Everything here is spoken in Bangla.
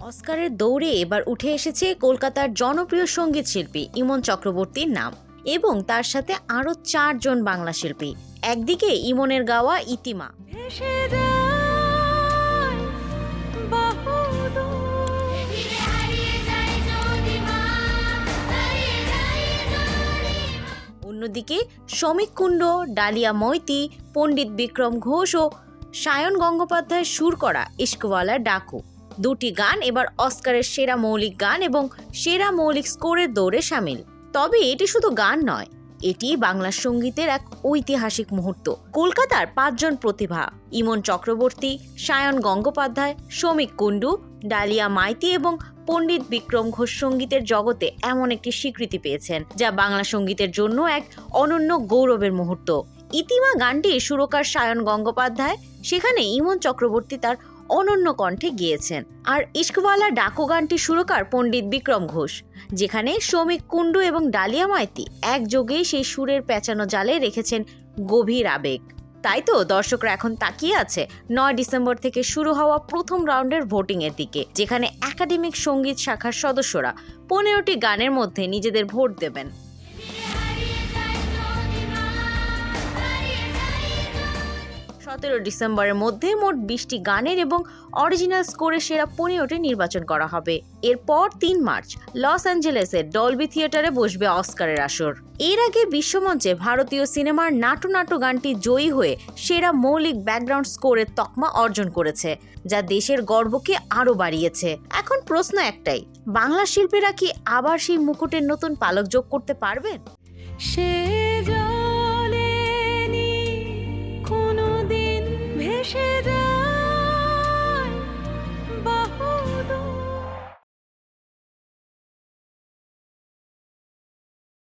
অস্কারের দৌড়ে এবার উঠে এসেছে কলকাতার জনপ্রিয় সঙ্গীত শিল্পী ইমন চক্রবর্তীর নাম এবং তার সাথে আরও 4 জন বাংলা শিল্পী। একদিকে ইমনের গাওয়া ইতিমা, অন্যদিকে শমিক কুণ্ড, ডালিয়া মৈতি, পণ্ডিত বিক্রম ঘোষ ও সায়ন গঙ্গোপাধ্যায়ের সুর করা ইশকওয়ালা ডাকু। দুটি গান এবার অস্কারের সেরা মৌলিক গান এবং সেরা মৌলিক স্কোরের দৌড়ে সামিল। তবে এটি শুধু গান নয়, এটি বাংলা সঙ্গীতের এক ঐতিহাসিক মুহূর্ত। কলকাতার 5 জন প্রতিভা ইমন চক্রবর্তী, সায়ন গঙ্গোপাধ্যায়, শমিক কুণ্ডু, ডালিয়া মাইতি এবং পণ্ডিত বিক্রম ঘোষ সঙ্গীতের জগতে এমন একটি স্বীকৃতি পেয়েছেন যা বাংলা সঙ্গীতের জন্য এক অনন্য গৌরবের মুহূর্ত। ইতিমা গানটির সুরকার সায়ন গঙ্গোপাধ্যায়, সেখানে ইমন চক্রবর্তী তার অনন্য কণ্ঠে গেয়েছেন। আর ইশকওয়ালা ডাকু গানটি সুরকার পণ্ডিত বিক্রম ঘোষ, যেখানে শমিক কুণ্ডু এবং ডালিয়া মাইতি একযোগে সেই সুরের পেঁচানো জালে রেখেছেন গভীর আবেগ। তাই তো দর্শকরা এখন তাকিয়ে আছে 9 ডিসেম্বর থেকে শুরু হওয়া প্রথম রাউন্ডের ভোটিং এর দিকে, যেখানে একাডেমিক সঙ্গীত শাখার সদস্যরা 15টি গানের মধ্যে নিজেদের ভোট দেবেন। 17 ডিসেম্বরের মধ্যে মোট 20টি গানের এবং অরিজিনাল স্কোরের সেরা 15টি নির্বাচন করা হবে। এরপর 3 মার্চ লস অ্যাঞ্জেলেসের ডলবি থিয়েটারে বসবে অস্কারের আসর। এর আগে বিশ্বমঞ্চে ভারতীয় সিনেমার নাটু নাটু গানটি জয়ী হয়ে সেরা মৌলিক ব্যাকগ্রাউন্ড স্কোরের তকমা অর্জন করেছে, যা দেশের গর্বকে আরও বাড়িয়েছে। এখন প্রশ্ন একটাই, বাংলা শিল্পীরা কি আবার সেই মুকুটের নতুন পালক যোগ করতে পারবেন?